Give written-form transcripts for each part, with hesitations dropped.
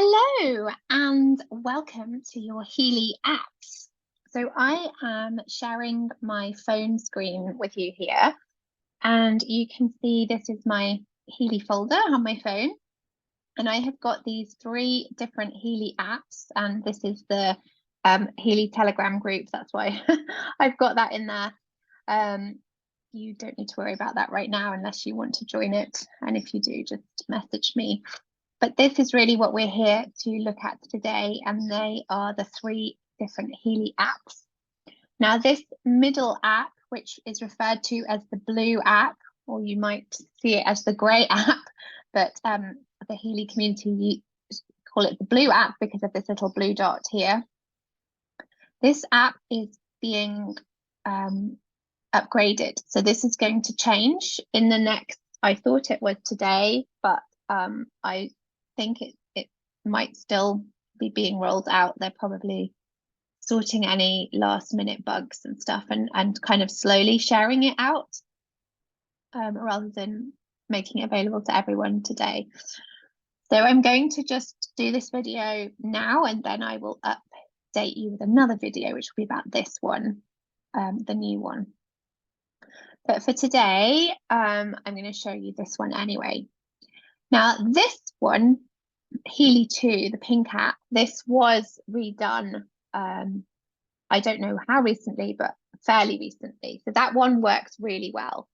Hello and welcome to your Healy apps. So I am sharing my phone screen with you here, and you can see this is my Healy folder on my phone, and I have got these three different Healy apps, and this is the Healy Telegram group. That's why I've got that in there. You don't need to worry about that right now unless you want to join it, and if you do, just message me. But this is really what we're here to look at today, and they are the three different Healy apps. Now, this middle app, which is referred to as the blue app, or you might see it as the grey app, but the Healy community call it the blue app because of this little blue dot here. This app is being upgraded. So this is going to change in the next, I thought it was today, but I think it might still be being rolled out. They're probably sorting any last minute bugs and stuff and kind of slowly sharing it out rather than making it available to everyone today. So I'm going to just do this video now, and then I will update you with another video, which will be about this one, the new one. But for today, I'm going to show you this one anyway. Now, this one, Healy 2, the pink app, this was redone. I don't know how recently, but fairly recently. So that one works really well.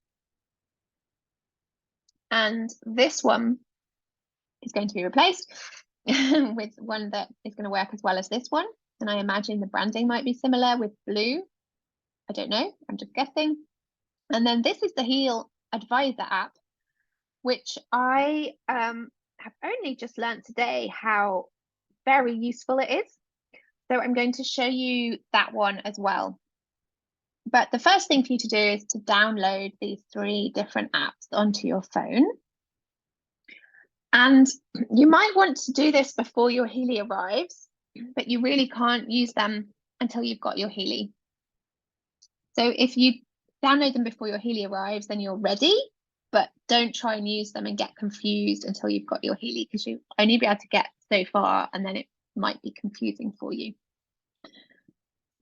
And this one is going to be replaced with one that is going to work as well as this one. And I imagine the branding might be similar with blue. I don't know, I'm just guessing. And then this is the Heal Advisor app, which I have only just learned today how very useful it is. So I'm going to show you that one as well. But the first thing for you to do is to download these three different apps onto your phone. And you might want to do this before your Healy arrives, but you really can't use them until you've got your Healy. So if you download them before your Healy arrives, then you're ready, but don't try and use them and get confused until you've got your Healy, because you'll only be able to get so far and then it might be confusing for you.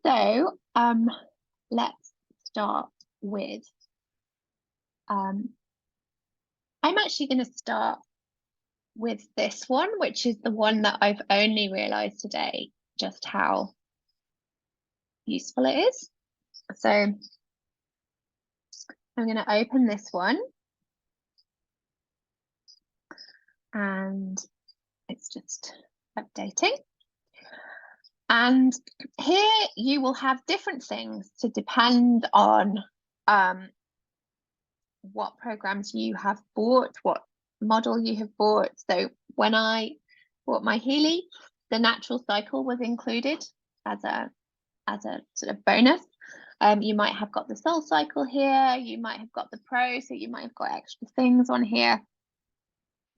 So let's start with, I'm actually going to start with this one, which is the one that I've only realized today just how useful it is. So I'm going to open this one, and it's just updating. And here you will have different things to depend on what programs you have bought, what model you have bought. So when I bought my Healy, the natural cycle was included as a sort of bonus. You might have got the Soul Cycle here, you might have got the Pro, so you might have got extra things on here.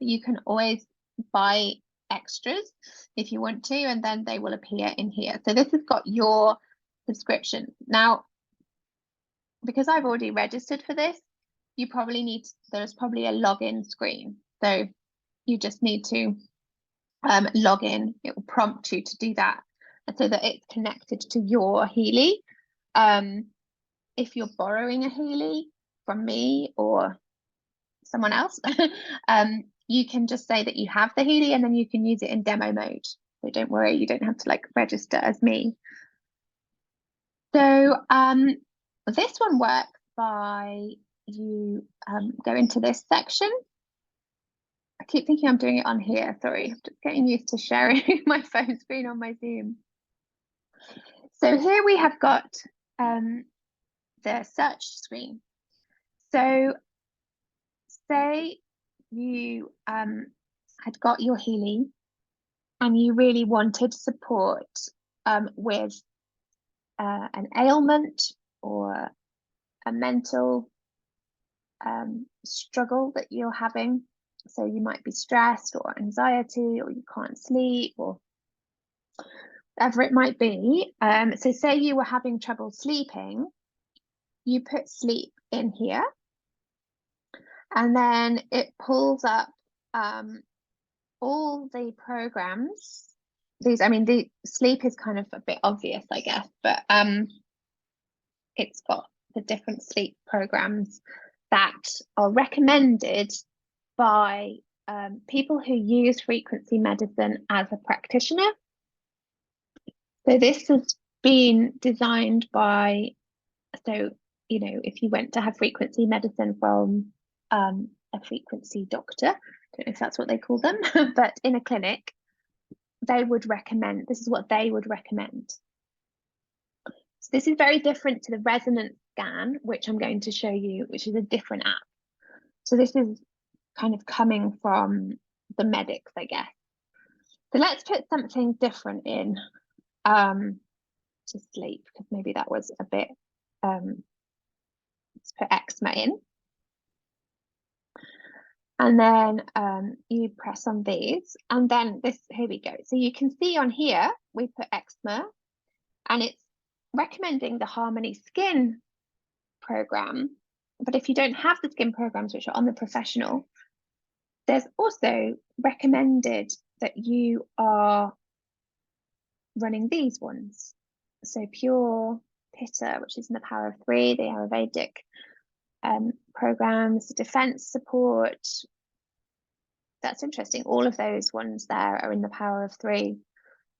You can always buy extras if you want to, and then they will appear in here. So this has got your subscription. Now, because I've already registered for this, you probably need, there's probably a login screen. So you just need to log in. It will prompt you to do that, and so that it's connected to your Healy. If you're borrowing a Healy from me or someone else, you can just say that you have the Healy and then you can use it in demo mode. So don't worry, you don't have to like register as me. So this one works by you go into this section. I keep thinking I'm doing it on here. Sorry, I'm just getting used to sharing my phone screen on my Zoom. So here we have got the search screen. So say you had got your Healy and you really wanted support with an ailment or a mental struggle that you're having. So you might be stressed or anxiety, or you can't sleep, or whatever it might be. So say you were having trouble sleeping, you put sleep in here, and then it pulls up all the programs, these, I mean, the sleep is kind of a bit obvious, I guess, but it's got the different sleep programs that are recommended by people who use frequency medicine as a practitioner. So this has been designed by, so, you know, if you went to have frequency medicine from a frequency doctor, I don't know if that's what they call them, but in a clinic, they would recommend, this is what they would recommend. So this is very different to the resonance scan, which I'm going to show you, which is a different app. So this is kind of coming from the medics, I guess. So let's put something different in to sleep, because maybe that was a bit, let's put eczema in. And then you press on these, and then this, here we go. So you can see on here, we put eczema, and it's recommending the Harmony Skin program. But if you don't have the skin programs, which are on the professional, there's also recommended that you are running these ones. So Pure, Pitta, which is in the Power of 3, the Ayurvedic programs, defense support. That's interesting. All of those ones there are in the Power of 3.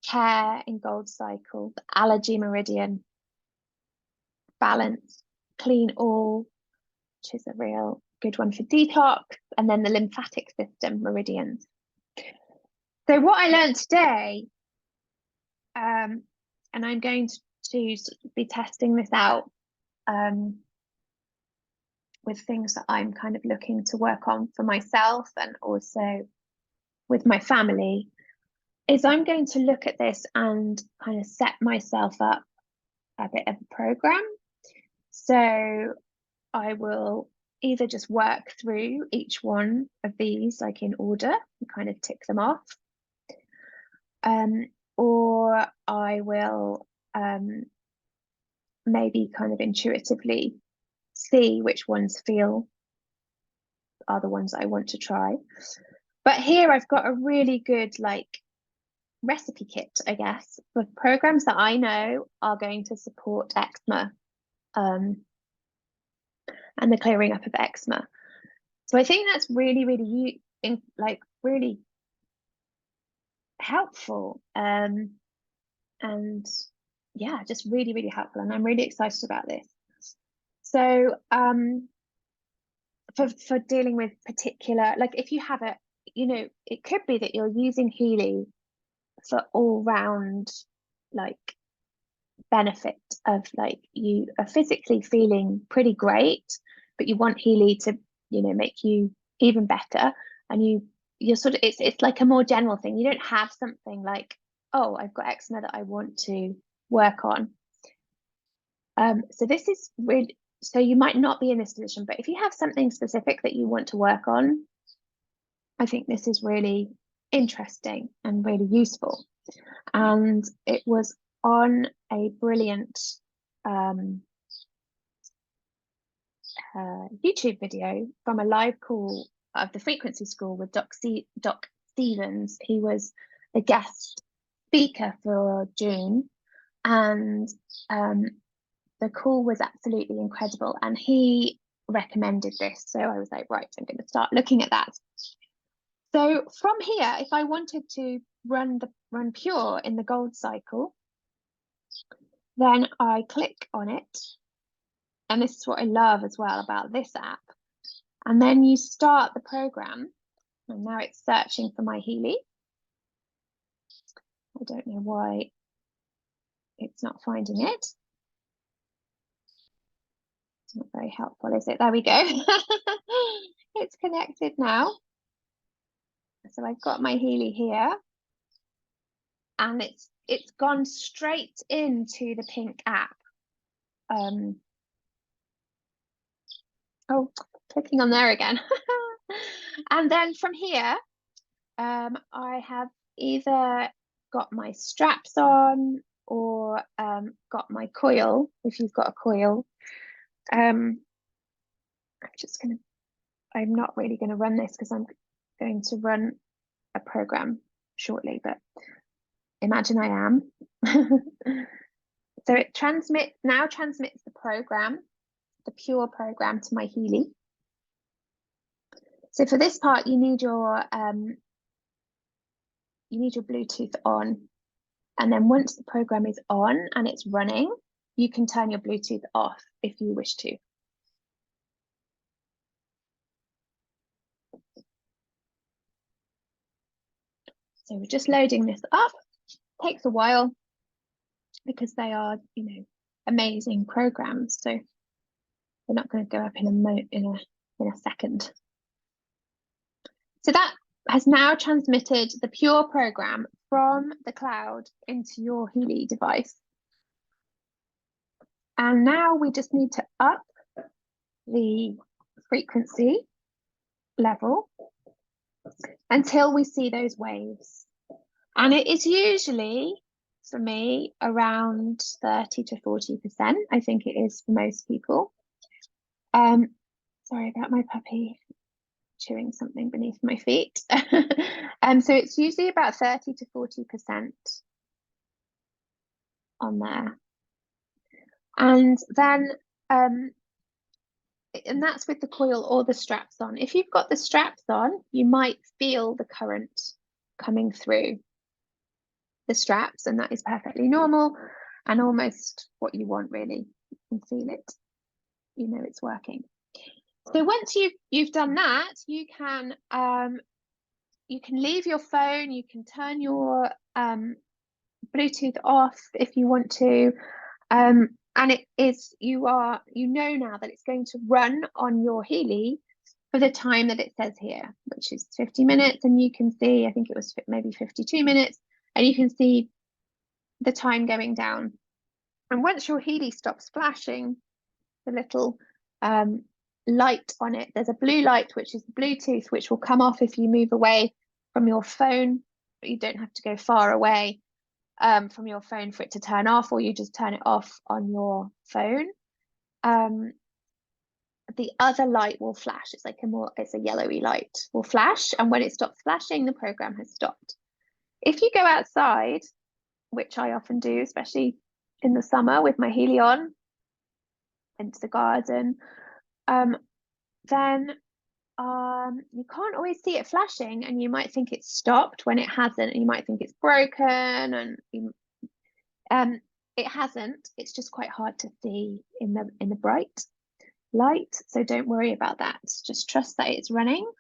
Care in Gold Cycle, the Allergy Meridian, Balance, Clean All, which is a real good one for detox, and then the lymphatic system meridians. So what I learned today, and I'm going to be testing this out with things that I'm kind of looking to work on for myself and also with my family, is I'm going to look at this and kind of set myself up a bit of a program. So I will either just work through each one of these like in order and kind of tick them off, or I will maybe kind of intuitively see which ones feel are the ones I want to try. But here I've got a really good like recipe kit, I guess, for programs that I know are going to support eczema and the clearing up of eczema. So I think that's really, really really helpful. And yeah, just really, really helpful. And I'm really excited about this. So for dealing with particular, like if you have a, you know, it could be that you're using Healy for all round like benefit of like you are physically feeling pretty great, but you want Healy to, you know, make you even better, and you're sort of, it's like a more general thing. You don't have something like, oh, I've got eczema that I want to work on. So this is really, so you might not be in this position, but if you have something specific that you want to work on, I think this is really interesting and really useful. And it was on a brilliant YouTube video from a live call of the Frequency School with Doc Stevens. He was a guest speaker for June, and the call was absolutely incredible, and he recommended this. So I was like, right, I'm going to start looking at that. So from here, if I wanted to run Pure in the Gold Cycle, then I click on it. And this is what I love as well about this app. And then you start the program, and now it's searching for my Healy. I don't know why it's not finding it. It's not very helpful, is it? There we go. It's connected now. So I've got my Healy here, and it's gone straight into the pink app. Oh, clicking on there again. And then from here, I have either got my straps on or got my coil, if you've got a coil. I'm not really going to run this because I'm going to run a program shortly, but imagine I am. So it now transmits the program, the pure program, to my Healy. So for this part, you need your Bluetooth on, and then once the program is on and it's running, you can turn your Bluetooth off if you wish to. So we're just loading this up. Takes a while because they are, you know, amazing programs. So they're not going to go up in a second. So that has now transmitted the pure program from the cloud into your Healy device. And now we just need to up the frequency level until we see those waves. And it is usually, for me, around 30 to 40%. I think it is for most people. Sorry about my puppy chewing something beneath my feet. So it's usually about 30 to 40% on there. And then, and that's with the coil or the straps on. If you've got the straps on, you might feel the current coming through the straps, and that is perfectly normal and almost what you want, really. You can feel it, you know it's working. So once you've done that, you can leave your phone, you can turn your Bluetooth off if you want to, and it is you know now that it's going to run on your Healy for the time that it says here, which is 50 minutes, and you can see, I think it was maybe 52 minutes, and you can see the time going down. And once your Healy stops flashing the little light on it, there's a blue light, which is Bluetooth, which will come off if you move away from your phone, but you don't have to go far away from your phone for it to turn off, or you just turn it off on your phone. The other light will flash. It's like it's a yellowy light will flash, and when it stops flashing, the program has stopped. If you go outside, which I often do, especially in the summer with my Healy on, into the garden, then you can't always see it flashing, and you might think it's stopped when it hasn't, and you might think it's broken, and it hasn't. It's just quite hard to see in the bright light, so don't worry about that. Just trust that it's running,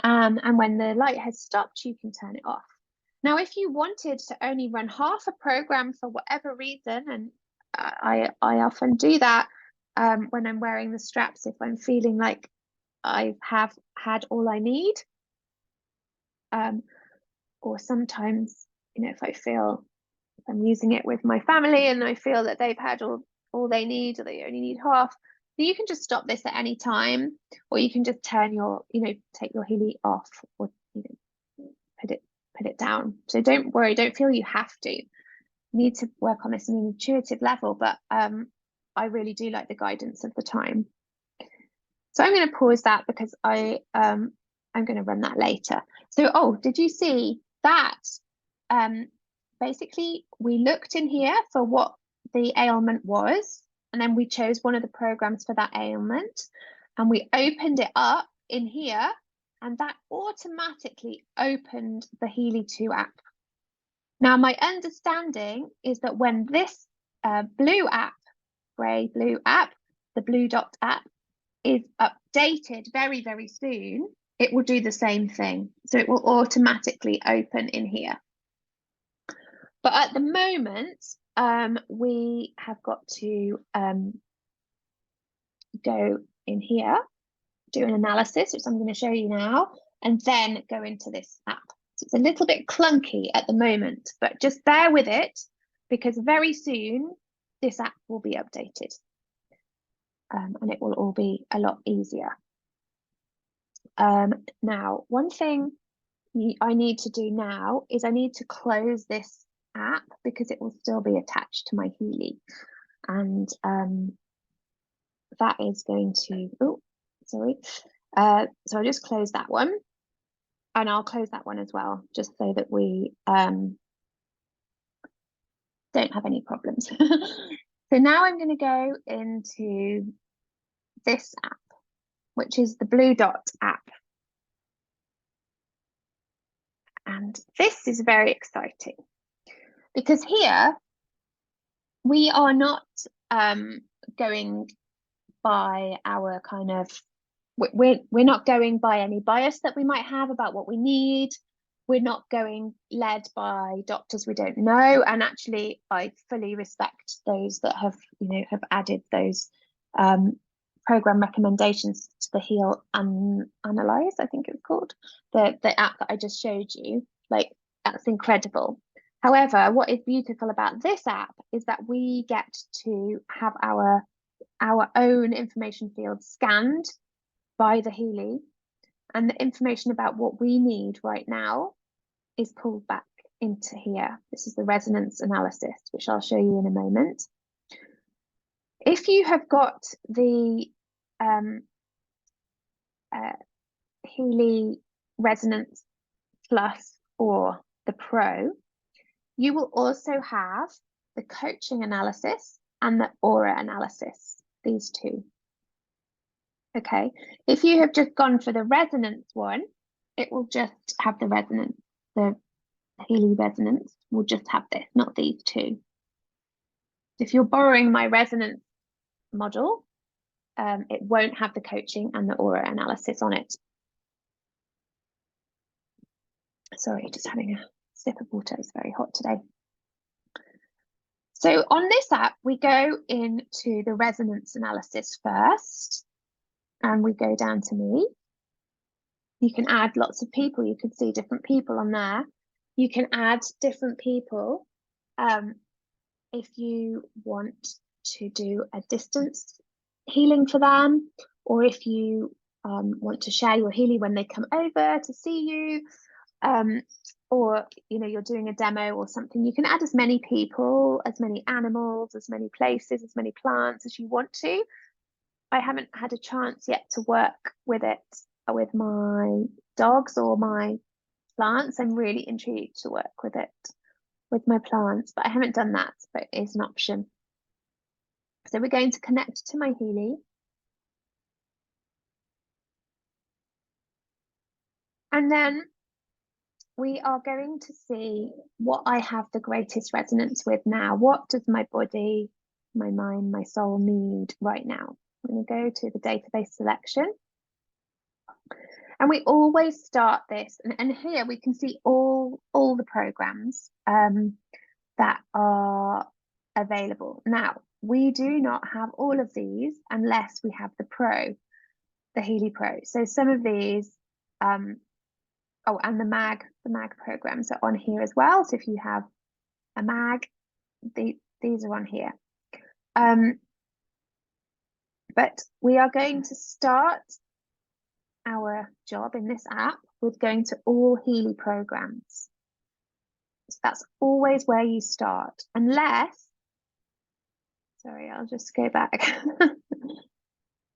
and when the light has stopped, you can turn it off. Now, if you wanted to only run half a program for whatever reason, and I often do that when I'm wearing the straps, if I'm feeling like I have had all I need, or sometimes, you know, if I feel I'm using it with my family and I feel that they've had all they need, or they only need half, so you can just stop this at any time, or you can just turn your, you know, take your Healy off, or, you know, put it down. So don't worry, don't feel you have to. You need to work on this on an intuitive level, but I really do like the guidance of the time. So I'm going to pause that because I'm going to run that later. So, did you see that? Basically, we looked in here for what the ailment was, and then we chose one of the programs for that ailment, and we opened it up in here, and that automatically opened the Healy 2 app. Now, my understanding is that when this blue app, grey-blue app, the Blue Dot app, is updated very, very soon, it will do the same thing. So it will automatically open in here. But at the moment, we have got to go in here, do an analysis, which I'm going to show you now, and then go into this app. So it's a little bit clunky at the moment, but just bear with it, because very soon this app will be updated. And it will all be a lot easier. Now, one thing I need to do now is I need to close this app because it will still be attached to my Healy. And that is going to, so I'll just close that one. and I'll close that one as well, just so that we don't have any problems. So now I'm going to go into this app, which is the Blue Dot app. And this is very exciting because here we are not going by our kind of, we're not going by any bias that we might have about what we need. We're not going led by doctors we don't know. And actually, I fully respect those that have, have added those program recommendations to the Heal and Analyze, I think it's called, the app that I just showed you. Like, that's incredible. However, what is beautiful about this app is that we get to have our own information field scanned by the Healy, and the information about what we need right now is pulled back into here. This is the resonance analysis, which I'll show you in a moment. If you have got the Healy Resonance Plus or the Pro, you will also have the coaching analysis and the aura analysis, these two. Okay, if you have just gone for the resonance one, it will just have the resonance, the Healy resonance will just have this, not these two. If you're borrowing my resonance model, it won't have the coaching and the aura analysis on it. Sorry, just having a sip of water, it's very hot today. So on this app, we go into the resonance analysis first, and we go down to me. You can add lots of people. You can see different people on there. You can add different people if you want to do a distance healing for them, or if you want to share your Healy when they come over to see you, or you're doing a demo or something. You can add as many people, as many animals, as many places, as many plants as you want to. I haven't had a chance yet to work with it with my dogs or my plants. I'm really intrigued to work with it with my plants, but I haven't done that, but it is an option. So we're going to connect to my Healy. And then we are going to see what I have the greatest resonance with now. What does my body, my mind, my soul need right now? I'm going to go to the database selection. And we always start this, and here we can see all the programs that are available. Now, we do not have all of these unless we have the Pro, the Healy Pro. So some of these, oh, and the mag programs are on here as well. So if you have a mag, these are on here. But we are going to start our job in this app with going to all Healy programs. So that's always where you start, unless, sorry, I'll just go back.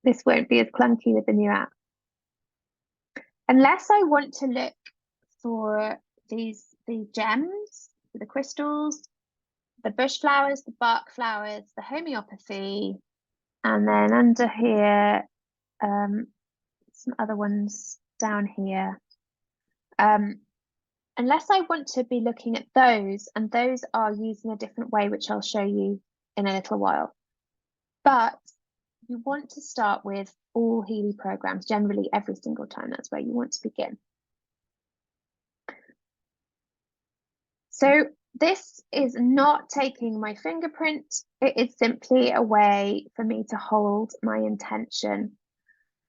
This won't be as clunky with the new app. Unless I want to look for these gems, the crystals, the bush flowers, the bark flowers, the homeopathy, and then under here, some other ones down here. Unless I want to be looking at those, and those are used in a different way, which I'll show you in a little while. But you want to start with all Healy programs, generally every single time. That's where you want to begin. So this is not taking my fingerprint. It is simply a way for me to hold my intention.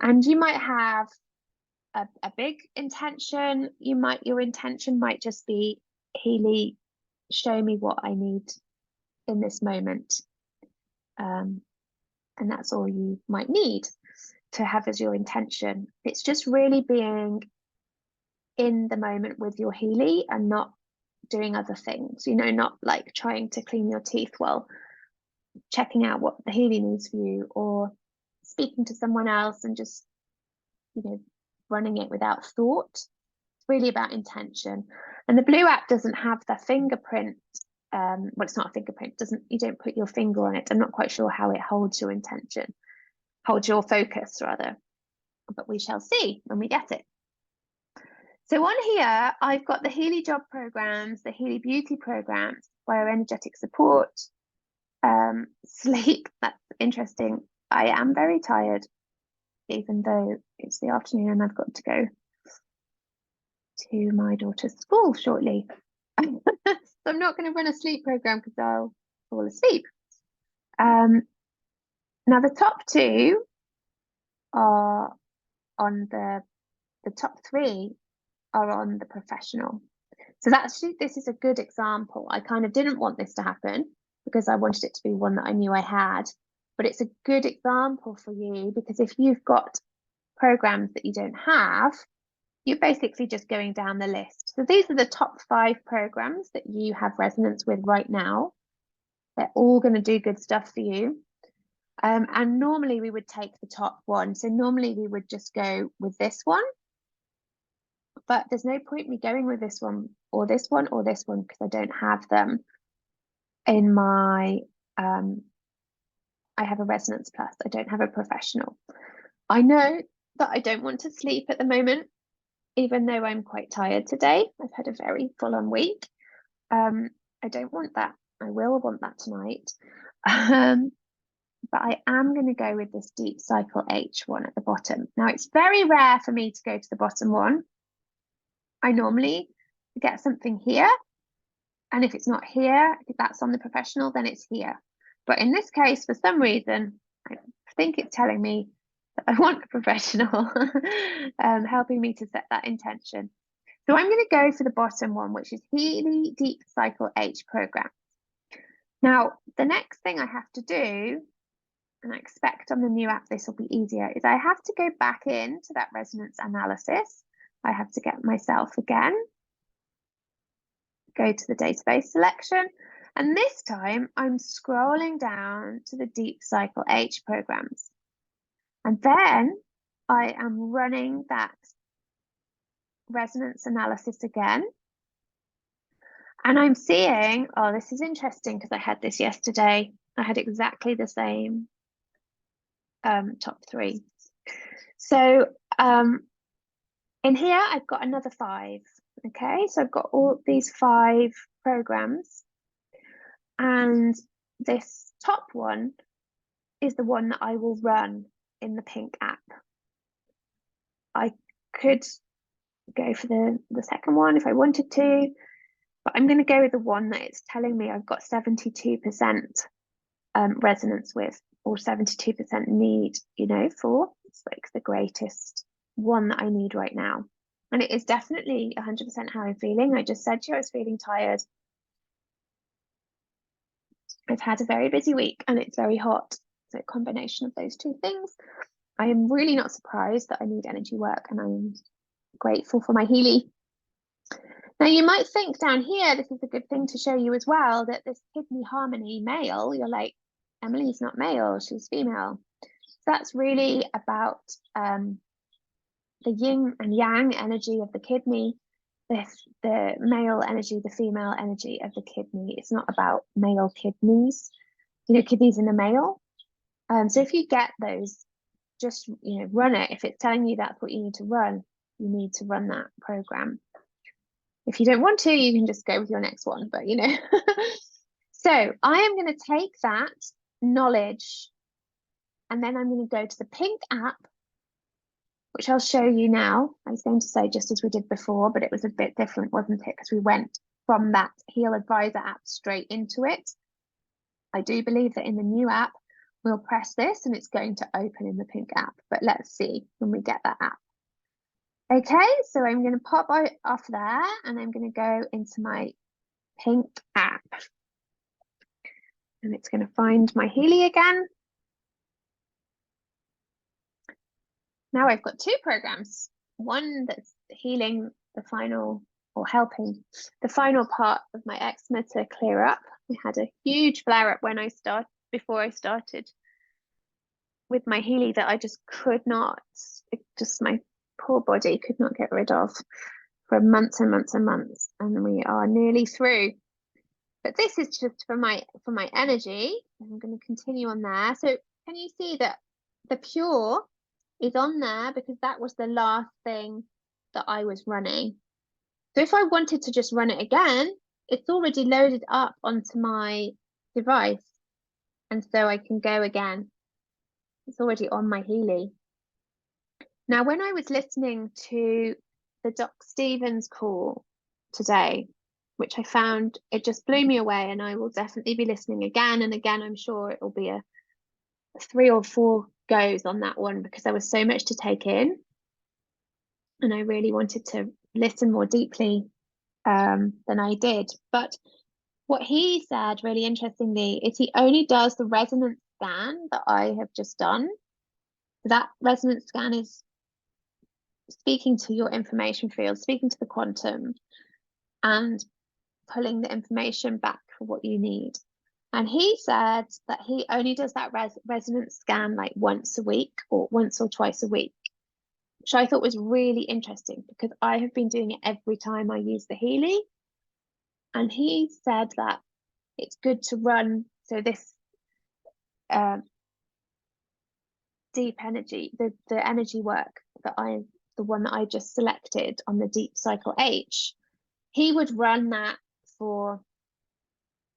And you might have a big intention. Your intention might just be, Healy, show me what I need in this moment. And that's all you might need to have as your intention. It's just really being in the moment with your Healy and not doing other things, not like trying to clean your teeth while checking out what the Healy needs for you, or speaking to someone else and just, running it without thought. really about intention. And the Blue app doesn't have the fingerprint. Well, it's not a fingerprint. You don't put your finger on it. I'm not quite sure how it holds your intention, holds your focus rather, but we shall see when we get it. So on here, I've got the Healy job programs, the Healy beauty programs, bioenergetic support, sleep. That's interesting. I am very tired, even though it's the afternoon and I've got to go to my daughter's school shortly. So I'm not going to run a sleep program because I'll fall asleep. Now the top two are on the top three are on the professional. So this is a good example. I kind of didn't want this to happen because I wanted it to be one that I knew I had, but it's a good example for you because if you've got programs that you don't have, you're basically just going down the list. So these are the top 5 programs that you have resonance with right now. They're all going to do good stuff for you. And normally we would take the top one. So normally we would just go with this one. But there's no point me going with this one or this one or this one because I don't have them in my, I have a Resonance Plus. I don't have a professional. I know that I don't want to sleep at the moment, even though I'm quite tired today. I've had a very full-on week. I don't want that. I will want that tonight. But I am going to go with this Deep Cycle H one at the bottom. Now, it's very rare for me to go to the bottom one. I normally get something here. And if it's not here, if that's on the professional, then it's here. But in this case, for some reason, I think it's telling me that I want a professional helping me to set that intention. So I'm going to go for the bottom one, which is Healy Deep Cycle H program. Now, the next thing I have to do, and I expect on the new app this will be easier, is I have to go back into that resonance analysis. I have to get myself again, go to the database selection, and this time I'm scrolling down to the Deep Cycle H programs. And then I am running that resonance analysis again. And I'm seeing, oh, this is interesting because I had this yesterday. I had exactly the same top 3. So in here, I've got another 5. Okay, so I've got all these 5 programs. And this top one is the one that I will run in the pink app. I could go for the second one if I wanted to, but I'm going to go with the one that it's telling me I've got 72% resonance with, or 72% need, for. It's like the greatest one that I need right now. And it is definitely 100% how I'm feeling. I just said to you I was feeling tired. I've had a very busy week and it's very hot. So a combination of those two things. I am really not surprised that I need energy work, and I'm grateful for my Healy. Now you might think down here, this is a good thing to show you as well, that this kidney harmony male, you're like, Emily's not male, she's female. So that's really about the yin and yang energy of the kidney, the male energy, the female energy of the kidney. It's not about male kidneys, kidneys in a male. So if you get those, just run it. If it's telling you that's what you need to run, you need to run that program. If you don't want to, you can just go with your next one, but So I am going to take that knowledge and then I'm going to go to the pink app, which I'll show you now. I was going to say just as we did before, but it was a bit different, wasn't it? Because we went from that Heal Advisor app straight into it. I do believe that in the new app, we'll press this and it's going to open in the pink app, but let's see when we get that app. Okay, so I'm going to pop off there and I'm going to go into my pink app. And it's going to find my Healy again. Now I've got 2 programs. One that's healing the final, or helping the final part of my eczema to clear up. I had a huge flare up when before I started with my Healy that I just could not, my poor body could not get rid of. for months and months and months, and we are nearly through. But this is just for my energy. I'm going to continue on there. So can you see that the Pure is on there because that was the last thing that I was running. So if I wanted to just run it again, it's already loaded up onto my device, and so I can go again. It's already on my Healy. Now, when I was listening to the Doc Stevens call today, which I found, it just blew me away, and I will definitely be listening again and again. I'm sure it will be a 3 or 4 goes on that one because there was so much to take in, and I really wanted to listen more deeply than I did. But what he said really interestingly is he only does the resonance scan that I have just done. That resonance scan is speaking to your information field, speaking to the quantum, and pulling the information back for what you need. And he said that he only does that resonance scan like once a week or once or twice a week, which I thought was really interesting because I have been doing it every time I use the Healy. And he said that it's good to run. So this deep energy, the energy work that the one that I just selected on the Deep Cycle H, he would run that for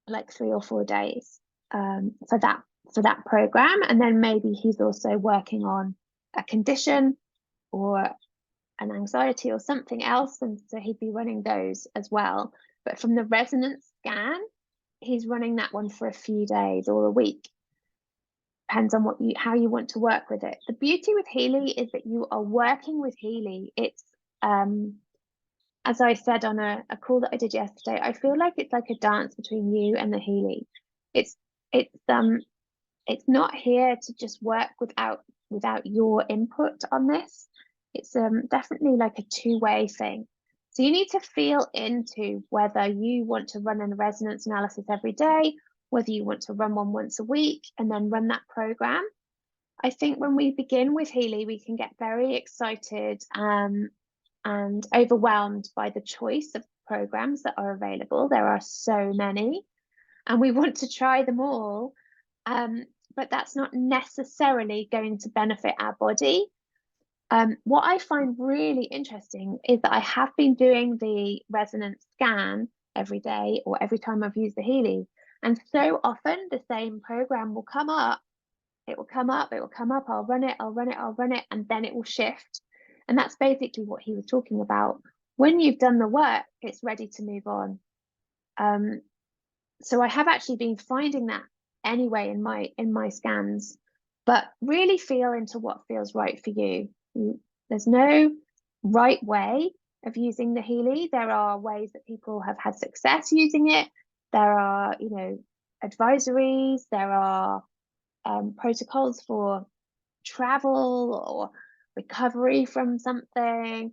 like 3 or 4 days for that program, and then maybe he's also working on a condition or an anxiety or something else, and so he'd be running those as well. But from the resonance scan, he's running that one for a few days or a week. Depends on how you want to work with it. The beauty with Healy is that you are working with Healy. It's as I said on a call that I did yesterday, I feel like it's like a dance between you and the Healy. It's not here to just work without your input on this. It's definitely like a two-way thing. So you need to feel into whether you want to run a resonance analysis every day, whether you want to run one once a week and then run that program. I think when we begin with Healy, we can get very excited and overwhelmed by the choice of programs that are available. There are so many, and we want to try them all. But that's not necessarily going to benefit our body. What I find really interesting is that I have been doing the resonance scan every day or every time I've used the Healy. And so often the same program will come up. It will come up, it will come up, I'll run it, and then it will shift. And that's basically what he was talking about. When you've done the work, it's ready to move on. So I have actually been finding that anyway in my scans, but really feel into what feels right for you. There's no right way of using the Healy. There are ways that people have had success using it. There are, advisories, there are protocols for travel or recovery from something,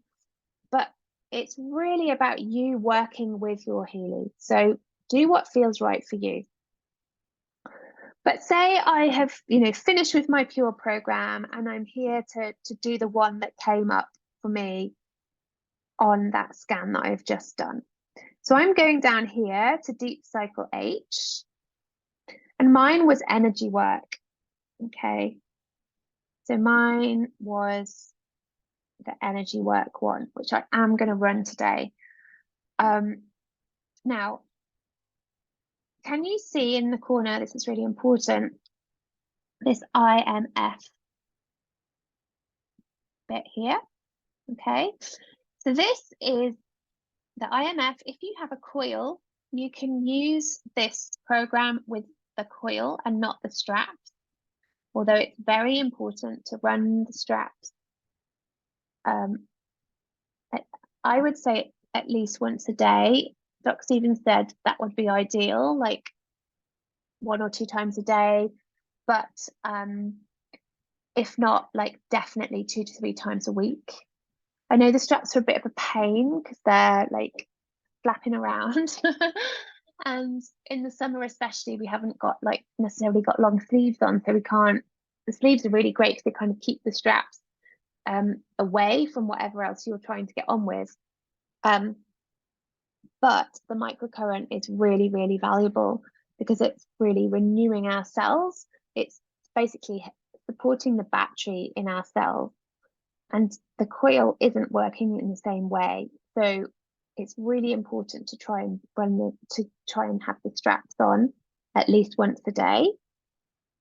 but it's really about you working with your Healy. So do what feels right for you. But say I have, finished with my Pure program and I'm here to do the one that came up for me on that scan that I've just done. So I'm going down here to Deep Cycle H, and mine was energy work. Okay. So mine was the energy work one, which I am going to run today. Now, can you see in the corner, this is really important, this IMF bit here? Okay, so this is the IMF. If you have a coil, you can use this program with the coil and not the straps, although it's very important to run the straps. I would say at least once a day. Dr. Stevens said that would be ideal, like 1 or 2 times a day, but if not, like definitely 2 to 3 times a week. I know the straps are a bit of a pain because they're like flapping around. And in the summer especially, we haven't got necessarily got long sleeves on, so the sleeves are really great because they kind of keep the straps away from whatever else you're trying to get on with. But the microcurrent is really, really valuable because it's really renewing our cells. It's basically supporting the battery in our cells. And the coil isn't working in the same way. So it's really important to try and have the straps on at least once a day,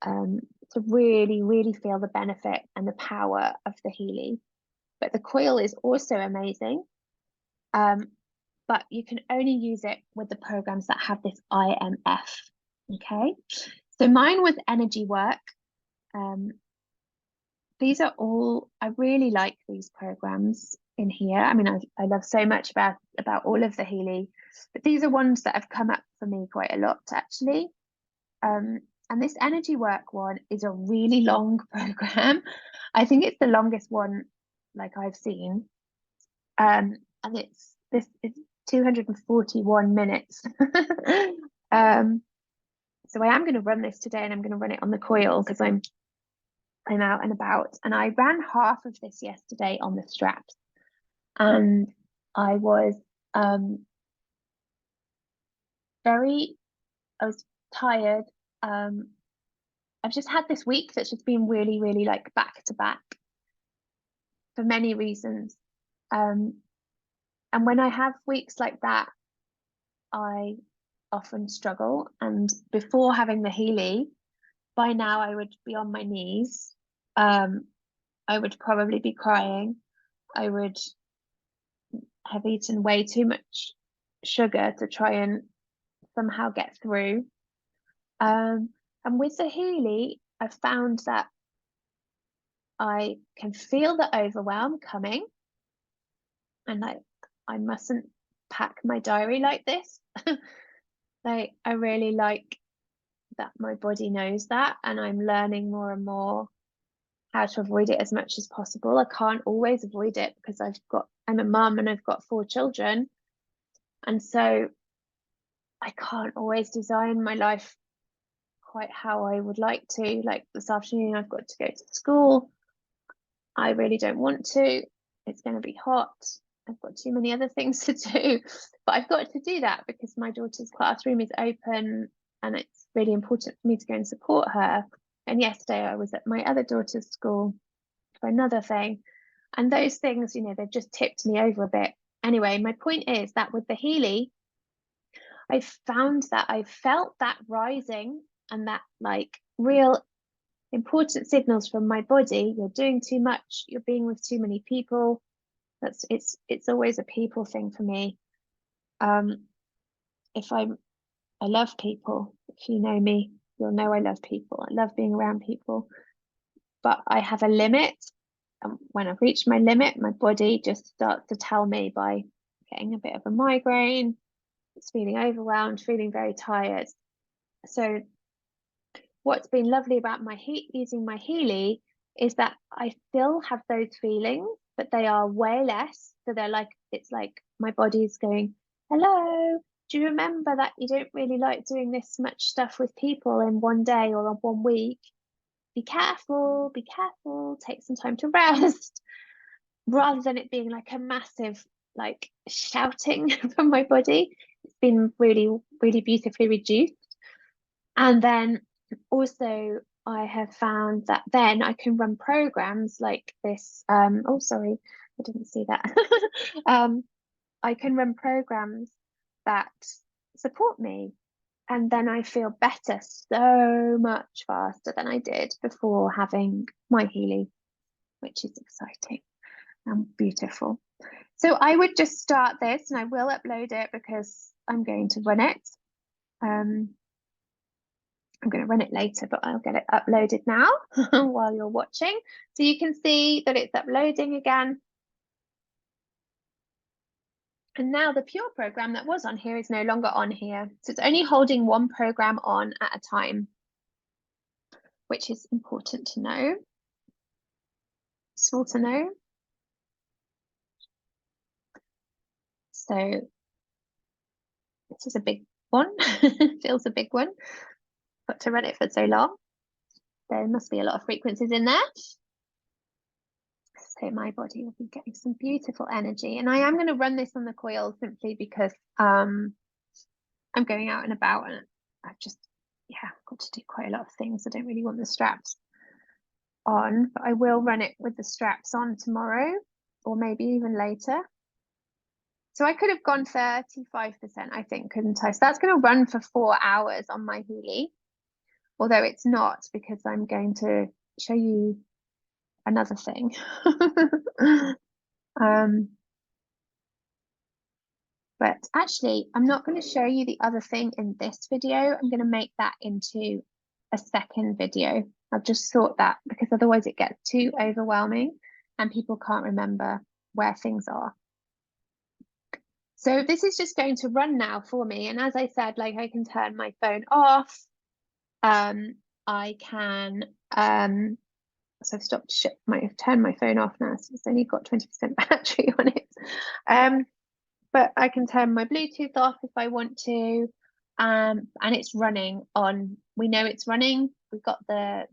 to really, really feel the benefit and the power of the Healy. But the coil is also amazing. But you can only use it with the programs that have this IMF. Okay, so mine was energy work. These are all, I really like these programs in here. I mean, I love so much about all of the Healy, but these are ones that have come up for me quite a lot actually. And this energy work one is a really long program. I think it's the longest one like I've seen. And it's 241 minutes. So I am going to run this today, and I'm going to run it on the coil because I'm out and about. And I ran half of this yesterday on the straps, and I was I was tired. I've just had this week that's just been really, really like back to back for many reasons. And when I have weeks like that, I often struggle. And before having the Healy, by now I would be on my knees. I would probably be crying. I would have eaten way too much sugar to try and somehow get through. And with the Healy, I've found that I can feel the overwhelm coming, and I mustn't pack my diary like this. Like, I really like that my body knows that, and I'm learning more and more how to avoid it as much as possible. I can't always avoid it because I'm a mum and I've got 4 children, and so I can't always design my life quite how I would like to. Like this afternoon, I've got to go to school. I really don't want to. It's going to be hot. I've got too many other things to do, but I've got to do that because my daughter's classroom is open, and it's really important for me to go and support her. And yesterday I was at my other daughter's school for another thing, and those things, they've just tipped me over a bit. Anyway, my point is that with the Healy, I found that I felt that rising, and that like real important signals from my body. You're doing too much, you're being with too many people. It's always a people thing for me. If I love people. If you know me, you'll know I love people. I love being around people, but I have a limit. And when I've reached my limit, my body just starts to tell me by getting a bit of a migraine. It's feeling overwhelmed, feeling very tired. So what's been lovely about using my Healy is that I still have those feelings, but they are way less. So it's like my body's going, hello, do you remember that you don't really like doing this much stuff with people in one day or on one week? Be careful, take some time to rest, rather than it being like a massive like shouting from my body. It's been really, really beautifully reduced. And then also I have found that then I can run programs like this. Oh, sorry, I didn't see that. I can run programs that support me, and then I feel better so much faster than I did before having my Healy, which is exciting and beautiful. So I would just start this, and I will upload it because I'm going to run it. I'm going to run it later, but I'll get it uploaded now while you're watching. So you can see that it's uploading again. And now the pure program that was on here is no longer on here. So it's only holding one program on at a time, which is important to know. Useful to know. So this is a big one. Feels a big one. Got to run it for so long. There must be a lot of frequencies in there. So my body will be getting some beautiful energy. And I am going to run this on the coil simply because I'm going out and about, and I've just, yeah, got to do quite a lot of things. I don't really want the straps on, but I will run it with the straps on tomorrow, or maybe even later. So I could have gone 35%, I think, couldn't I? So that's going to run for 4 hours on my Healy, although it's not, because I'm going to show you another thing. But actually, I'm not going to show you the other thing in this video. I'm going to make that into a second video. I've just thought that, because otherwise it gets too overwhelming and people can't remember where things are. So this is just going to run now for me. And as I said, like, I can turn my phone off. I can, so I've stopped, I've turned my phone off now, so it's only got 20% battery on it. But I can turn my Bluetooth off if I want to. And it's running on, we know it's running. We've got the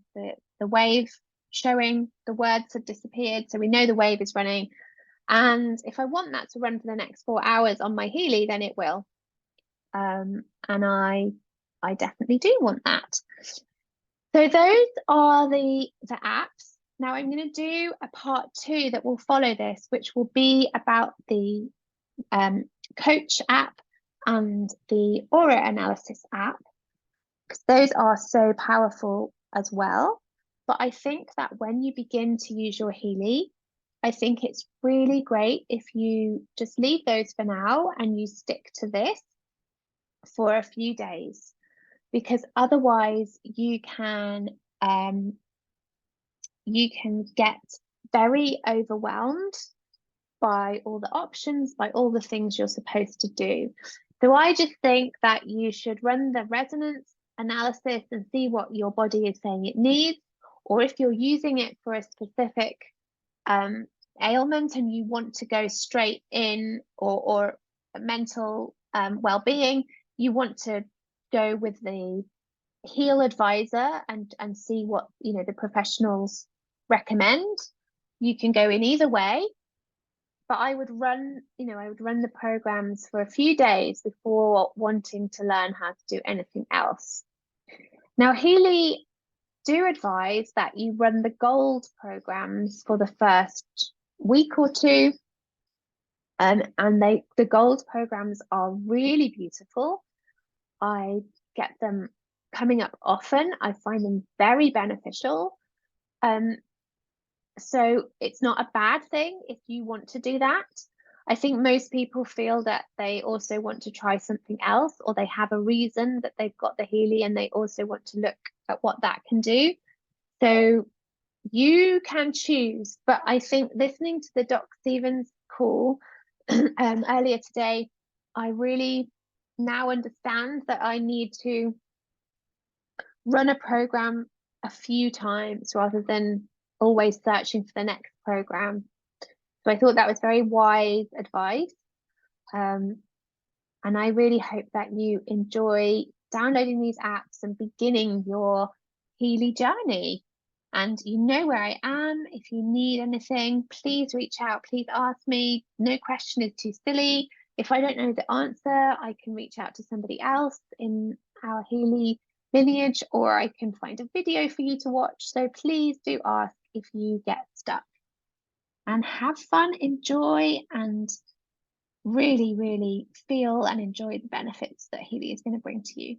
wave showing, the words have disappeared. So we know the wave is running. And if I want that to run for the next 4 hours on my Healy, then it will. And I definitely do want that. So those are the apps. Now I'm going to do a part 2 that will follow this, which will be about the Coach app and the Aura Analysis app, because those are so powerful as well. But I think that when you begin to use your Healy, I think it's really great if you just leave those for now and you stick to this for a few days, because otherwise you can get very overwhelmed by all the options, by all the things you're supposed to do. So I just think that you should run the resonance analysis and see what your body is saying it needs, or if you're using it for a specific ailment and you want to go straight in, or mental well-being, you want to go with the Heal advisor and see what the professionals recommend. You can go in either way, but I would run the programs for a few days before wanting to learn how to do anything else. Now, Healy do advise that you run the gold programs for the first week or two. And the gold programs are really beautiful. I get them coming up often. I find them very beneficial. So it's not a bad thing if you want to do that. I think most people feel that they also want to try something else, or they have a reason that they've got the Healy and they also want to look at what that can do. So you can choose, but I think listening to the Doc Stevens call earlier today, I really now understand that I need to run a program a few times rather than always searching for the next program. So I thought that was very wise advice. And I really hope that you enjoy downloading these apps and beginning your Healy journey. And you know where I am. If you need anything, please reach out. Please ask me. No question is too silly. If I don't know the answer, I can reach out to somebody else in our Healy lineage, or I can find a video for you to watch. So please do ask if you get stuck. And have fun, enjoy, and really, really feel and enjoy the benefits that Healy is going to bring to you.